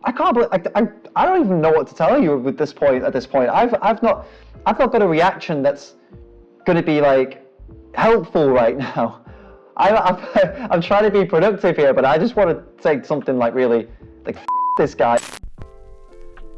I can't believe, I don't even know what to tell you at this point. I've not got a reaction that's going to be like helpful right now. I'm trying to be productive here, but I just want to say something like really, like, this guy.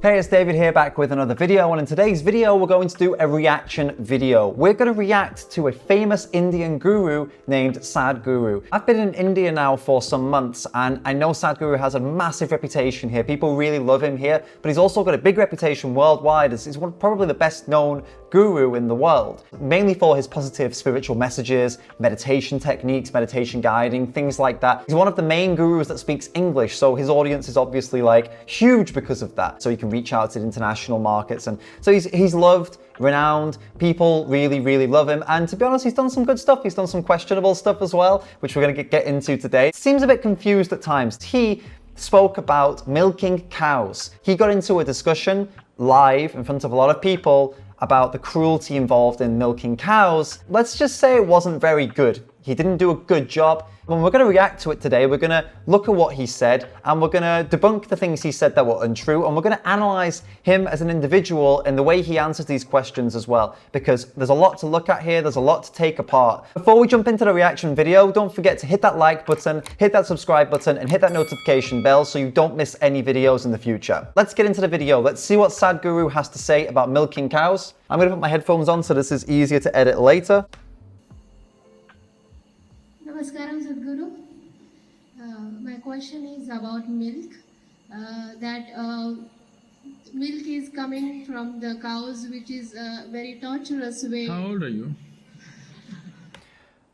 Hey, it's David here, back with another video, and in today's video we're going to do a reaction video. We're going to react to a famous Indian guru named Sadhguru. I've been in India now for some months, and I know Sadhguru has a massive reputation here. People really love him here, but he's also got a big reputation worldwide as he's probably the best known guru in the world, mainly for his positive spiritual messages, meditation techniques, meditation guiding, things like that. He's one of the main gurus that speaks English, so his audience is obviously like huge because of that. So he can reach out to international markets, and so he's loved, renowned. People really love him, and to be honest, he's done some good stuff. He's done some questionable stuff as well, which we're going to get into today. Seems a bit confused at times. He spoke about milking cows. He got into a discussion live in front of a lot of people about the cruelty involved in milking cows. Let's just say it wasn't very good. He didn't do a good job. When we're going to react to it today, we're going to look at what he said, and we're going to debunk the things he said that were untrue, and we're going to analyze him as an individual and the way he answers these questions as well, because there's a lot to look at here, there's a lot to take apart. Before we jump into the reaction video, don't forget to hit that like button, hit that subscribe button, and hit that notification bell so you don't miss any videos in the future. Let's get into the video. Let's see what Sadhguru has to say about milking cows. I'm going to put my headphones on so this is easier to edit later. Namaskaram, Sadhguru. My question is about milk. Milk is coming from the cows, which is a very torturous way. How old are you?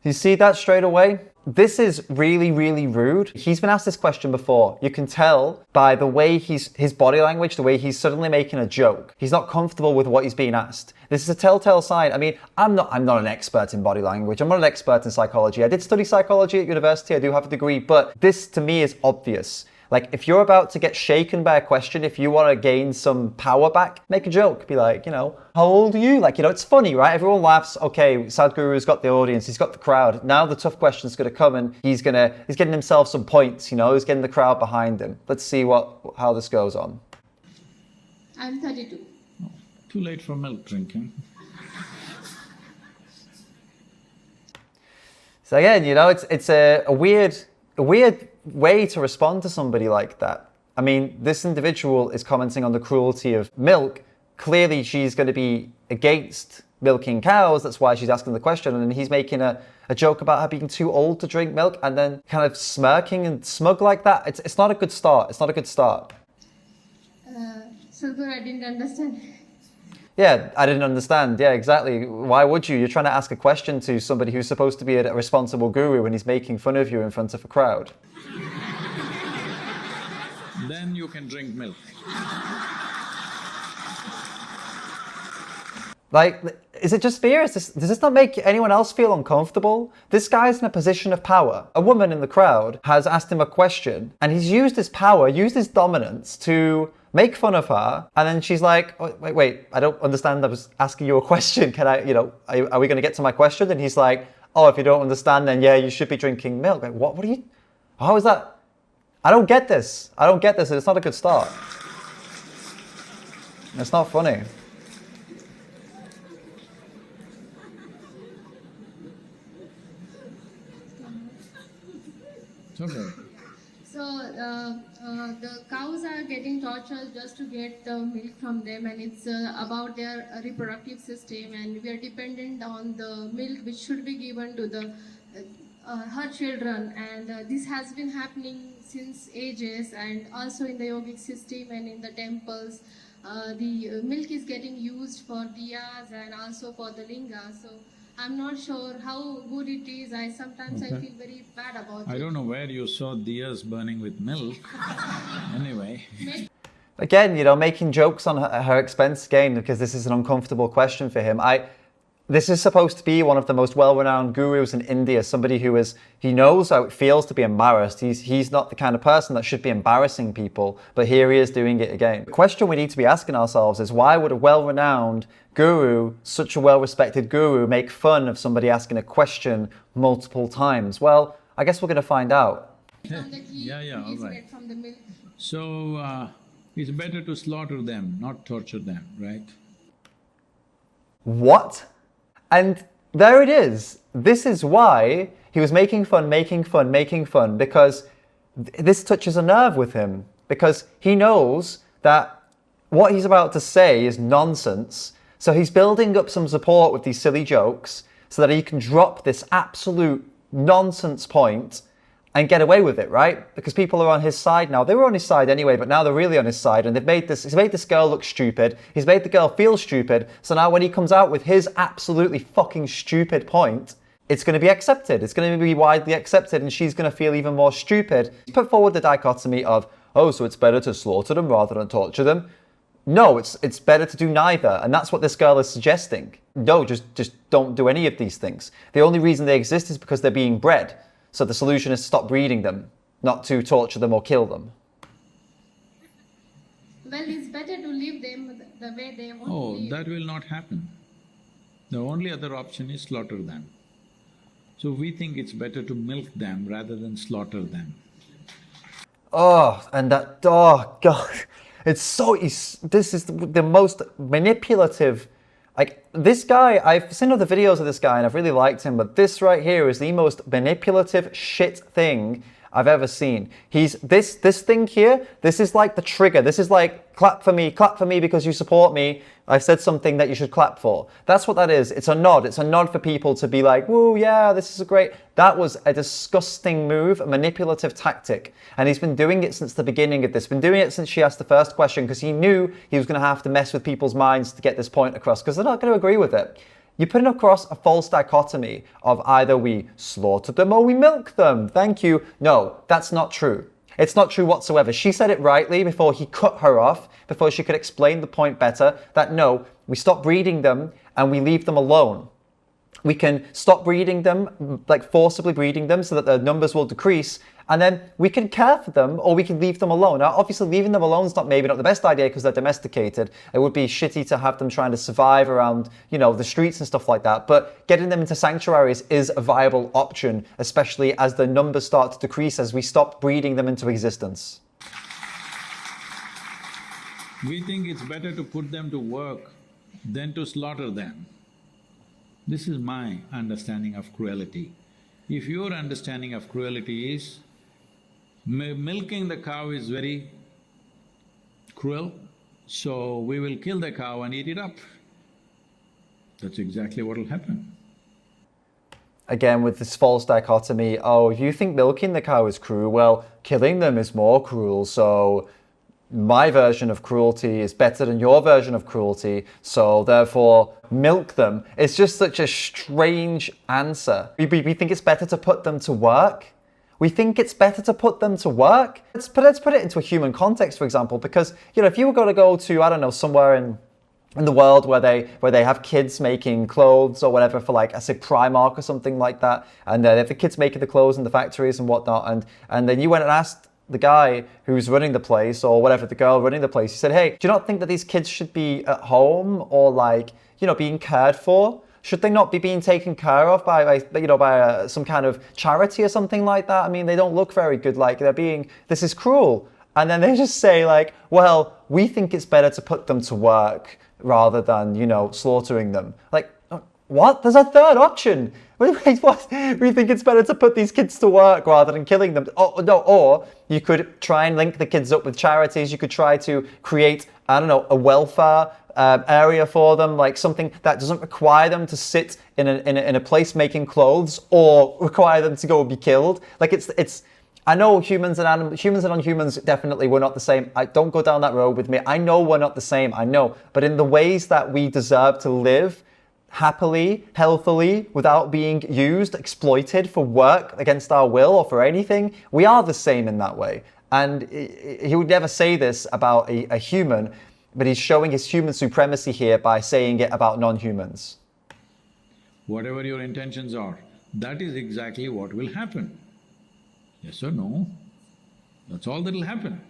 You see that straight away? This is really rude. He's been asked this question before. You can tell by the way his body language, the way he's suddenly making a joke. He's not comfortable with what he's being asked. This is a telltale sign. I mean, I'm not an expert in body language. I'm not an expert in psychology. I did study psychology at university. I do have a degree, but this to me is obvious. Like, if you're about to get shaken by a question, if you want to gain some power back, make a joke. Be like, you know, how old are you? Like, you know, it's funny, right? Everyone laughs. Okay, Sadhguru's got the audience. He's got the crowd. Now the tough question's going to come, and he's getting himself some points, you know. He's getting the crowd behind him. Let's see how this goes on. I'm 32. Oh, too late for milk drinking. So again, you know, it's a weird way to respond to somebody like that. I mean, this individual is commenting on the cruelty of milk. Clearly, she's going to be against milking cows. That's why she's asking the question. And he's making a joke about her being too old to drink milk and then kind of smirking and smug like that. It's not a good start. It's not a good start. Sadhguru, I didn't understand. Yeah, I didn't understand. Yeah, exactly. Why would you? You're trying to ask a question to somebody who's supposed to be a responsible guru and he's making fun of you in front of a crowd. Then you can drink milk. Like, is it just fear? Does this not make anyone else feel uncomfortable? This guy's in a position of power. A woman in the crowd has asked him a question, and he's used his power, used his dominance to make fun of her, and then she's like, oh, wait, I don't understand, I was asking you a question, can I, you know, are we gonna get to my question? And he's like, oh, if you don't understand, then yeah, you should be drinking milk. Like, what are you, how is that? I don't get this, it's not a good start. It's not funny. It's okay. So the cows are getting tortured just to get the milk from them, and it's about their reproductive system, and we are dependent on the milk which should be given to her children, and this has been happening since ages, and also in the yogic system and in the temples. The milk is getting used for diyas and also for the linga, so I'm not sure how good it is. Sometimes I feel very bad about it. I don't know where you saw diyas burning with milk. Anyway. Again, you know, making jokes on her expense again, because this is an uncomfortable question for him. This is supposed to be one of the most well-renowned gurus in India, somebody he knows how it feels to be embarrassed. He's not the kind of person that should be embarrassing people, but here he is doing it again. The question we need to be asking ourselves is, why would a well-renowned guru, such a well-respected guru, make fun of somebody asking a question multiple times? Well, I guess we're going to find out. Yeah, all right. So, It's better to slaughter them, not torture them, right? What? And there it is. This is why he was making fun, because this touches a nerve with him. Because he knows that what he's about to say is nonsense. So he's building up some support with these silly jokes so that he can drop this absolute nonsense point and get away with it, right? Because people are on his side now. They were on his side anyway, but now they're really on his side, and he's made this girl look stupid. He's made the girl feel stupid. So now when he comes out with his absolutely fucking stupid point, it's going to be accepted. It's going to be widely accepted, and she's going to feel even more stupid. He's put forward the dichotomy of, oh, so it's better to slaughter them rather than torture them. No, it's better to do neither, and that's what this girl is suggesting. No, just don't do any of these things. The only reason they exist is because they're being bred. So the solution is to stop breeding them, not to torture them or kill them. Well, it's better to leave them the way they want to Oh, live. that will not happen. The only other option is slaughter them. So we think it's better to milk them rather than slaughter them. Oh, and that, oh God, this is the most manipulative, like this guy, I've seen other videos of this guy and I've really liked him, but this right here is the most manipulative shit thing I've ever seen. This thing here, this is like the trigger. This is like, clap for me because you support me. I've said something that you should clap for. That's what that is. It's a nod. It's a nod for people to be like, woo, yeah, this is a great. That was a disgusting move, a manipulative tactic. And he's been doing it since the beginning of this. Been doing it since she asked the first question, because he knew he was going to have to mess with people's minds to get this point across, because they're not going to agree with it. You're putting across a false dichotomy of either we slaughter them or we milk them. Thank you. No, that's not true. It's not true whatsoever. She said it rightly before he cut her off, before she could explain the point better, that no, we stop breeding them and we leave them alone. We can stop breeding them, like forcibly breeding them so that their numbers will decrease, and then we can care for them or we can leave them alone. Now, obviously, leaving them alone is maybe not the best idea because they're domesticated. It would be shitty to have them trying to survive around, the streets and stuff like that. But getting them into sanctuaries is a viable option, especially as the numbers start to decrease as we stop breeding them into existence. We think it's better to put them to work than to slaughter them. This is my understanding of cruelty. If your understanding of cruelty is milking the cow is very cruel, so we will kill the cow and eat it up. That's exactly what will happen. Again, with this false dichotomy, oh, if you think milking the cow is cruel, well, killing them is more cruel, so my version of cruelty is better than your version of cruelty, so therefore milk them. It's just such a strange answer. We think it's better to put them to work. We think it's better to put them to work. Let's put it into a human context, for example, because, if you were going to go to, I don't know, somewhere in the world where they have kids making clothes or whatever for, like, I say Primark or something like that, and they have the kids making the clothes in the factories and whatnot, and then you went and asked the guy who's running the place, or whatever, the girl running the place, he said, hey, do you not think that these kids should be at home or, like, being cared for? Should they not be being taken care of by some kind of charity or something like that? I mean, they don't look very good, like this is cruel. And then they just say, like, well, we think it's better to put them to work rather than, slaughtering them. Like, what? There's a third option. Wait, what? We think it's better to put these kids to work rather than killing them. Oh, no, or you could try and link the kids up with charities. You could try to create, I don't know, a welfare area for them, like something that doesn't require them to sit in a place making clothes or require them to go and be killed. Like it's. I know humans and non-humans definitely we're not the same. Don't go down that road with me. I know we're not the same. I know, but in the ways that we deserve to live happily, healthily, without being used, exploited for work against our will or for anything, we are the same in that way. And he would never say this about a human, but he's showing his human supremacy here by saying it about non-humans. Whatever your intentions are, that is exactly what will happen. Yes or no? That's all that'll happen.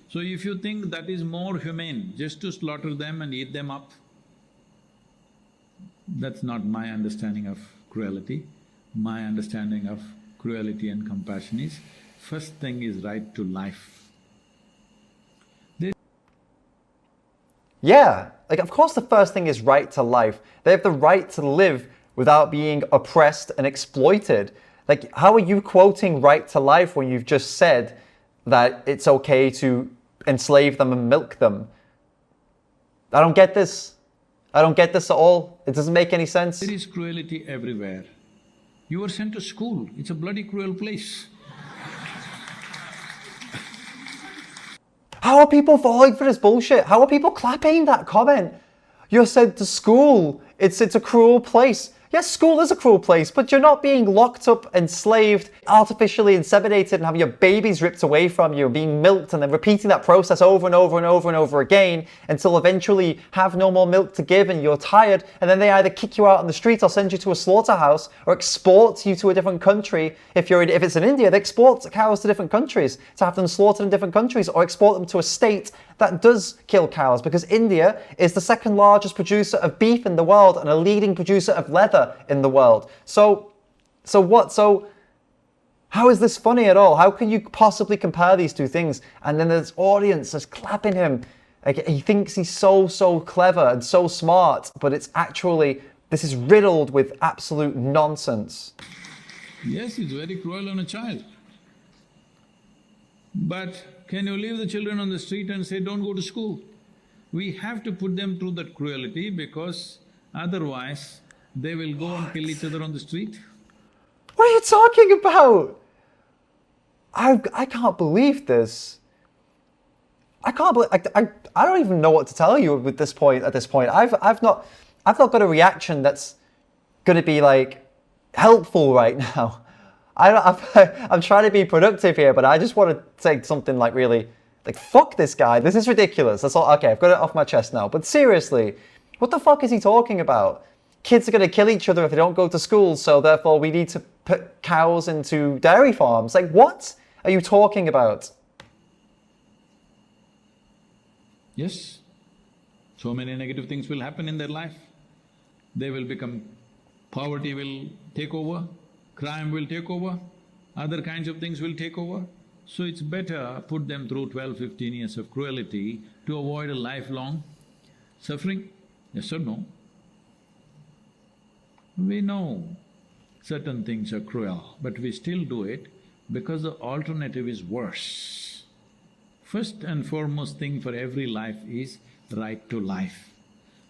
So if you think that is more humane, just to slaughter them and eat them up, that's not my understanding of cruelty. My understanding of cruelty and compassion is, first thing is right to life. Yeah, like of course the first thing is right to life. They have the right to live without being oppressed and exploited. Like, how are you quoting right to life when you've just said that it's okay to enslave them and milk them? I don't get this. I don't get this at all. It doesn't make any sense. There is cruelty everywhere. You were sent to school, it's a bloody cruel place. How are people falling for this bullshit? How are people clapping that comment? You're sent to school. It's a cruel place. Yes, school is a cruel place, but you're not being locked up, enslaved, artificially inseminated and having your babies ripped away from you, being milked and then repeating that process over and over and over and over again until eventually have no more milk to give and you're tired, and then they either kick you out on the street or send you to a slaughterhouse or export you to a different country. If it's in India, they export cows to different countries to have them slaughtered in different countries, or export them to a state that does kill cows, because India is the second largest producer of beef in the world and a leading producer of leather in the world. So how is this funny at all? How can you possibly compare these two things? And then this audience is clapping him. Like, he thinks he's so clever and so smart, but it's actually, this is riddled with absolute nonsense. Yes, it's very cruel on a child. But can you leave the children on the street and say, don't go to school? We have to put them through that cruelty, because otherwise they will go and kill each other on the street. What are you talking about? I can't believe this. I can't believe, I don't even know what to tell you at this point. I've not got a reaction that's gonna be like helpful right now. I'm trying to be productive here, but I just want to say something like really, like, fuck this guy. This is ridiculous. That's all. Okay, I've got it off my chest now. But seriously, what the fuck is he talking about? Kids are going to kill each other if they don't go to school, so therefore we need to put cows into dairy farms. Like, what are you talking about? Yes, so many negative things will happen in their life. They will become… poverty will take over, crime will take over, other kinds of things will take over. So it's better put them through 12–15 years of cruelty to avoid a lifelong suffering. Yes or no? We know certain things are cruel, but we still do it because the alternative is worse. First and foremost thing for every life is right to life.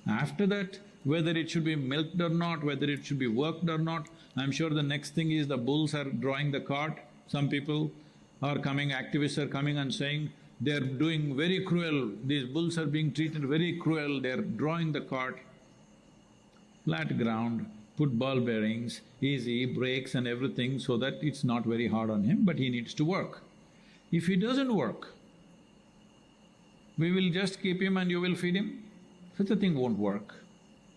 After that, whether it should be milked or not, whether it should be worked or not, I'm sure the next thing is the bulls are drawing the cart. Some people are coming, activists are coming and saying, they're doing very cruel, these bulls are being treated very cruel, they're drawing the cart. Flat ground, put ball bearings, easy, brakes and everything so that it's not very hard on him, but he needs to work. If he doesn't work, we will just keep him and you will feed him? Such a thing won't work.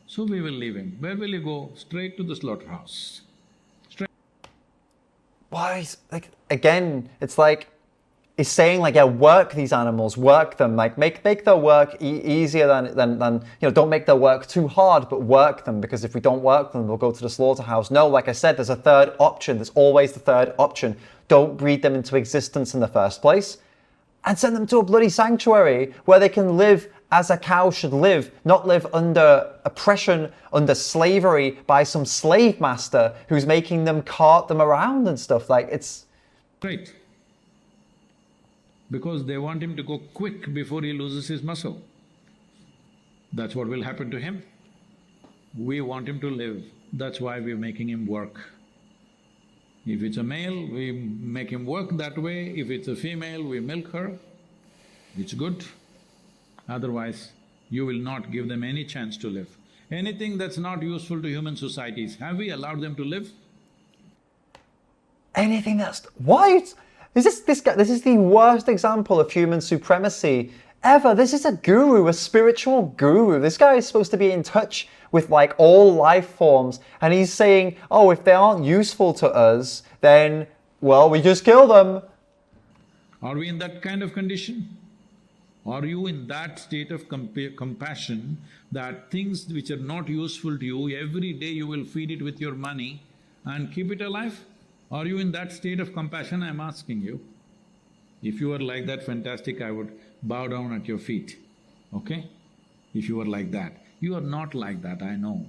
So we will leave him. Where will he go? Straight to the slaughterhouse. Why? Like, again, it's like he's saying, like, yeah, work these animals, work them, like make their work easier than don't make their work too hard, but work them, because if we don't work them, they'll go to the slaughterhouse. No, like I said, there's a third option. There's always the third option. Don't breed them into existence in the first place, and send them to a bloody sanctuary where they can live as a cow should live, not live under oppression, under slavery by some slave master who's making them cart them around and stuff. Like, it's… Right. Because they want him to go quick before he loses his muscle. That's what will happen to him. We want him to live, that's why we're making him work. If it's a male, we make him work that way. If it's a female, we milk her. It's good. Otherwise, you will not give them any chance to live. Anything that's not useful to human societies, have we allowed them to live? Anything that's… What? This guy… This is the worst example of human supremacy ever. This is a guru, a spiritual guru. This guy is supposed to be in touch with, like, all life forms, and he's saying, oh, if they aren't useful to us, then, well, we just kill them. Are we in that kind of condition? Are you in that state of compassion that things which are not useful to you, every day you will feed it with your money and keep it alive? Are you in that state of compassion, I'm asking you? If you are like that, fantastic, I would bow down at your feet, okay? if you were like that. You are not like that, I know.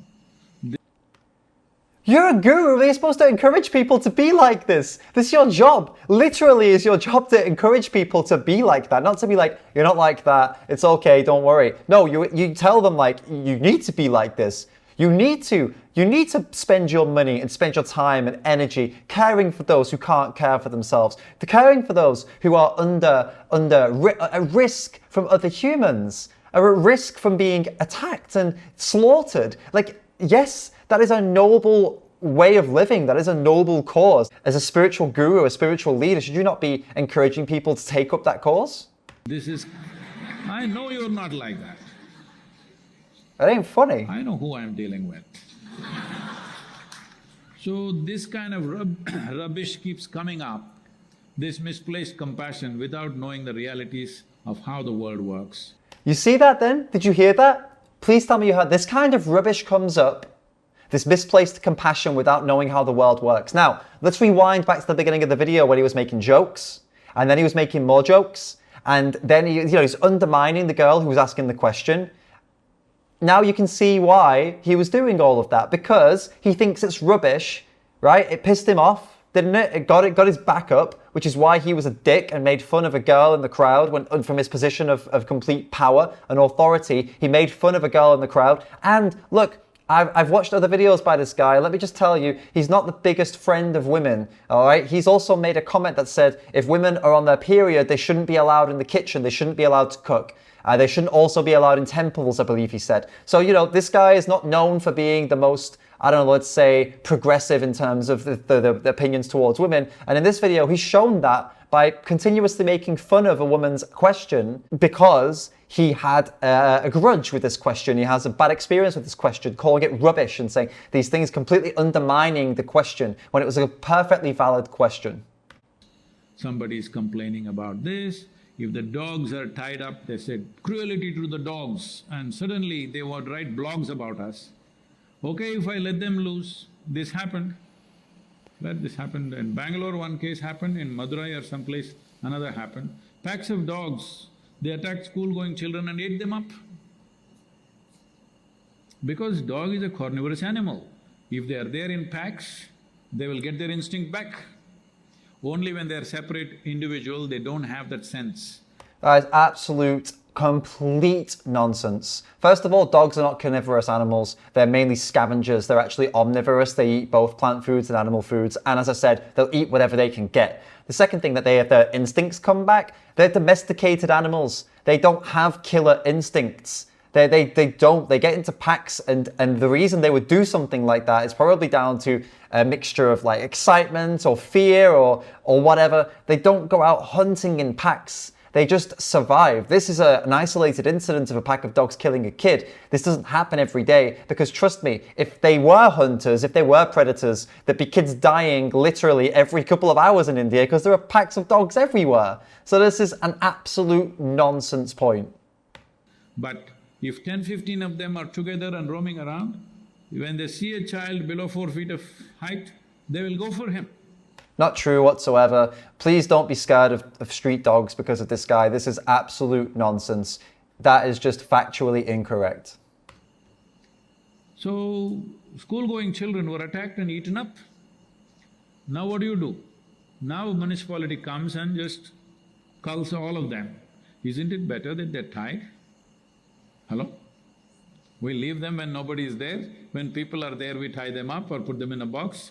You're a guru. You're supposed to encourage people to be like this. This is your job. Literally is your job to encourage people to be like that. Not to be like, you're not like that. It's okay, don't worry. No, you tell them like, you need to be like this. You need to spend your money and spend your time and energy caring for those who can't care for themselves. Caring for those who are under a risk from other humans, are at risk from being attacked and slaughtered. Like, yes, that is a noble way of living. That is a noble cause. As a spiritual guru, a spiritual leader, should you not be encouraging people to take up that cause? I know you're not like that. That ain't funny. I know who I'm dealing with. So this kind of rubbish keeps coming up, this misplaced compassion without knowing the realities of how the world works. You see that then? Did you hear that? Please tell me you heard. This kind of rubbish comes up, this misplaced compassion without knowing how the world works. Now, let's rewind back to the beginning of the video when he was making jokes, and then he was making more jokes, and then he's undermining the girl who was asking the question. Now you can see why he was doing all of that, because he thinks it's rubbish, right? It pissed him off, didn't it? It got his back up, which is why he was a dick and made fun of a girl in the crowd from his position of complete power and authority. He made fun of a girl in the crowd. And look, I've watched other videos by this guy. Let me just tell you, he's not the biggest friend of women, all right? He's also made a comment that said if women are on their period, they shouldn't be allowed in the kitchen. They shouldn't be allowed to cook. They shouldn't also be allowed in temples, I believe he said. So, this guy is not known for being the most, I don't know, let's say, progressive in terms of the opinions towards women. And in this video, he's shown that by continuously making fun of a woman's question because he had a grudge with this question. He has a bad experience with this question, calling it rubbish and saying these things completely undermining the question when it was a perfectly valid question. Somebody's complaining about this. If the dogs are tied up, they said, cruelty to the dogs, and suddenly they would write blogs about us. Okay, if I let them loose, this happened. This happened in Bangalore, one case happened, in Madurai or someplace, another happened. Packs of dogs, they attacked school-going children and ate them up. Because dog is a carnivorous animal. If they are there in packs, they will get their instinct back. Only when they're separate individual, they don't have that sense. That is absolute, complete nonsense. First of all, dogs are not carnivorous animals. They're mainly scavengers. They're actually omnivorous. They eat both plant foods and animal foods. And as I said, they'll eat whatever they can get. The second thing that they have, their instincts come back. They're domesticated animals. They don't have killer instincts. They don't. They get into packs, and the reason they would do something like that is probably down to a mixture of like excitement or fear or whatever. They don't go out hunting in packs. They just survive. This is an isolated incident of a pack of dogs killing a kid. This doesn't happen every day because trust me, if they were hunters, if they were predators, there'd be kids dying literally every couple of hours in India because there are packs of dogs everywhere. So this is an absolute nonsense point. But if 10-15 of them are together and roaming around, when they see a child below 4 feet of height, they will go for him. Not true whatsoever. Please don't be scared of street dogs because of this guy. This is absolute nonsense. That is just factually incorrect. So, school-going children were attacked and eaten up. Now what do? Now municipality comes and just culls all of them. Isn't it better that they're tied? Hello? We leave them when nobody is there. When people are there, we tie them up or put them in a box.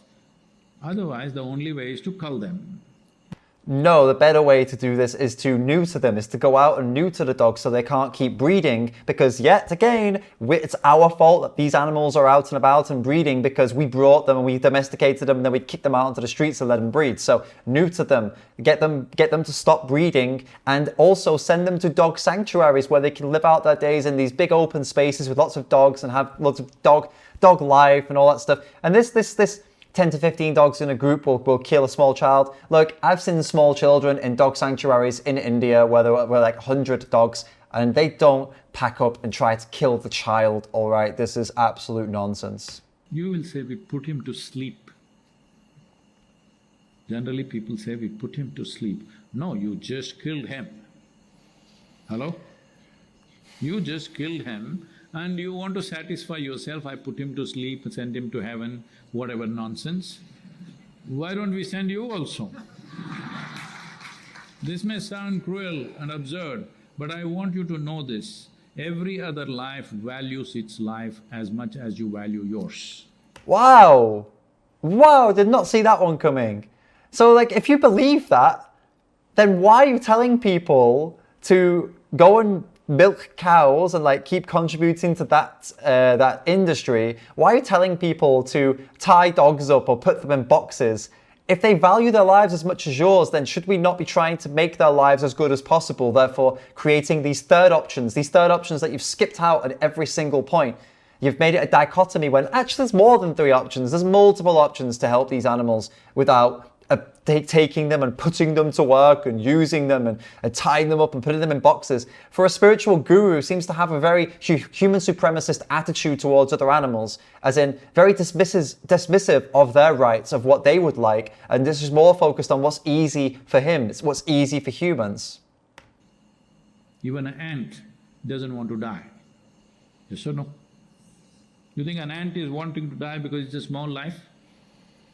Otherwise, the only way is to cull them. No, the better way to do this is to neuter them, is to go out and neuter the dogs so they can't keep breeding, because yet again, it's our fault that these animals are out and about and breeding because we brought them and we domesticated them and then we kicked them out onto the streets and let them breed. So neuter them, get them to stop breeding, and also send them to dog sanctuaries where they can live out their days in these big open spaces with lots of dogs and have lots of dog life and all that stuff. And this 10 to 15 dogs in a group will kill a small child. Look, I've seen small children in dog sanctuaries in India where there were like 100 dogs and they don't pack up and try to kill the child, all right? This is absolute nonsense. You will say we put him to sleep. Generally people say we put him to sleep. No, you just killed him. Hello? You just killed him and you want to satisfy yourself, I put him to sleep, send him to heaven, whatever nonsense. Why don't we send you also? This may sound cruel and absurd, but I want you to know this. Every other life values its life as much as you value yours. Wow! Wow, did not see that one coming. So like, if you believe that, then why are you telling people to go and milk cows and like keep contributing to that industry? Why are you telling people to tie dogs up or put them in boxes? If they value their lives as much as yours, then should we not be trying to make their lives as good as possible, therefore creating these third options that you've skipped out at every single point? You've made it a dichotomy when actually there's more than 3 options. There's multiple options to help these animals without taking them and putting them to work and using them and tying them up and putting them in boxes. For a spiritual guru who seems to have a very human supremacist attitude towards other animals, as in very dismissive of their rights, of what they would like, and this is more focused on what's easy for him, it's what's easy for humans. Even an ant doesn't want to die. Yes or no? You think an ant is wanting to die because it's a small life?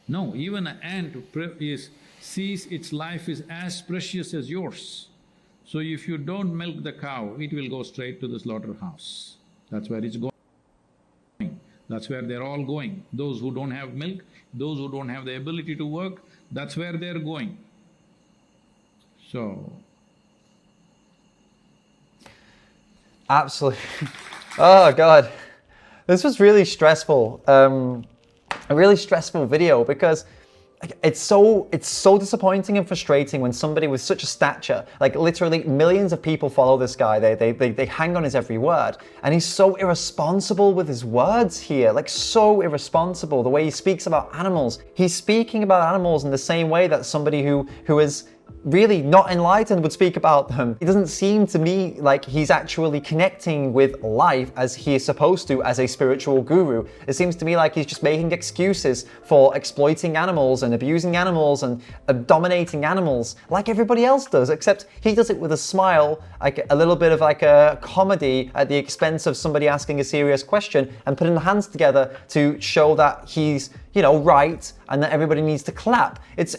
No, even an ant sees its life is as precious as yours. So if you don't milk the cow, it will go straight to the slaughterhouse. That's where it's going. That's where they're all going. Those who don't have milk, those who don't have the ability to work, that's where they're going. So… Absolutely. Oh God. This was really stressful. A really stressful video because it's so disappointing and frustrating when somebody with such a stature, like literally millions of people follow this guy, they hang on his every word, and he's so irresponsible with his words here, like so irresponsible, the way he speaks about animals. He's speaking about animals in the same way that somebody who is really not enlightened would speak about them. It doesn't seem to me like he's actually connecting with life as he is supposed to as a spiritual guru. It seems to me like he's just making excuses for exploiting animals and abusing animals and dominating animals like everybody else does, except he does it with a smile, like a little bit of like a comedy at the expense of somebody asking a serious question and putting the hands together to show that he's, you know, right and that everybody needs to clap. This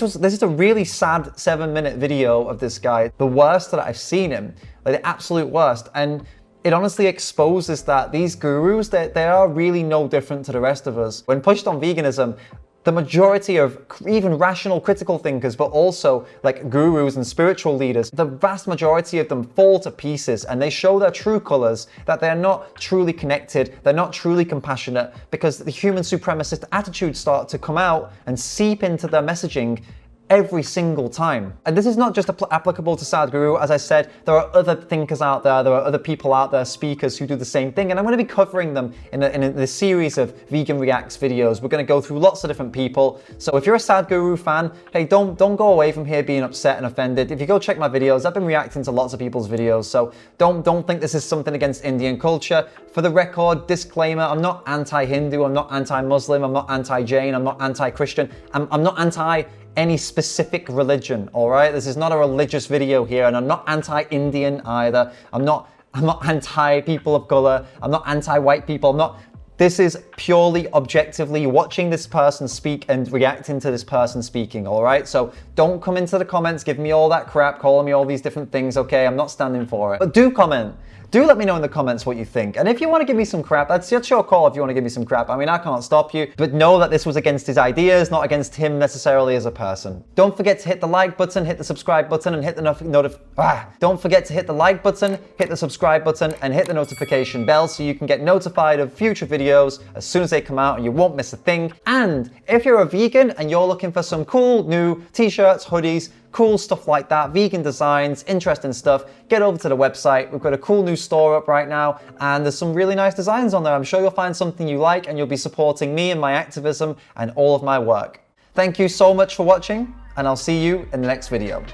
is a really sad 7-minute video of this guy, the worst that I've seen him, like the absolute worst. And it honestly exposes that these gurus, they are really no different to the rest of us. When pushed on veganism, the majority of even rational critical thinkers, but also like gurus and spiritual leaders, the vast majority of them fall to pieces and they show their true colors, that they're not truly connected, they're not truly compassionate, because the human supremacist attitudes start to come out and seep into their messaging every single time. And this is not just applicable to Sadhguru. As I said, there are other thinkers out there are other people out there, speakers who do the same thing, and I'm going to be covering them in a series of Vegan Reacts videos. We're going to go through lots of different people. So if you're a Sadhguru fan, hey, don't go away from here being upset and offended. If you go check my videos, I've been reacting to lots of people's videos, so don't think this is something against Indian culture. For the record, disclaimer, I'm not anti-Hindu, I'm not anti-Muslim, I'm not anti-Jain, I'm not anti-Christian, I'm not anti any specific religion, all right? This is not a religious video here, and I'm not anti-Indian either. I'm not anti-people of color. I'm not anti-white people. This is purely objectively watching this person speak and reacting to this person speaking, all right? So don't come into the comments, give me all that crap, calling me all these different things, okay? I'm not standing for it. But do comment. Do let me know in the comments what you think. And if you want to give me some crap, that's your call if you want to give me some crap. I mean, I can't stop you, but know that this was against his ideas, not against him necessarily as a person. Don't forget to hit the like button, hit the subscribe button, and hit the Don't forget to hit the like button, hit the subscribe button, and hit the notification bell so you can get notified of future videos as soon as they come out and you won't miss a thing. And if you're a vegan and you're looking for some cool new t-shirts, hoodies, cool stuff like that, vegan designs, interesting stuff, get over to the website. We've got a cool new store up right now, and there's some really nice designs on there. I'm sure you'll find something you like, and you'll be supporting me and my activism and all of my work. Thank you so much for watching, and I'll see you in the next video.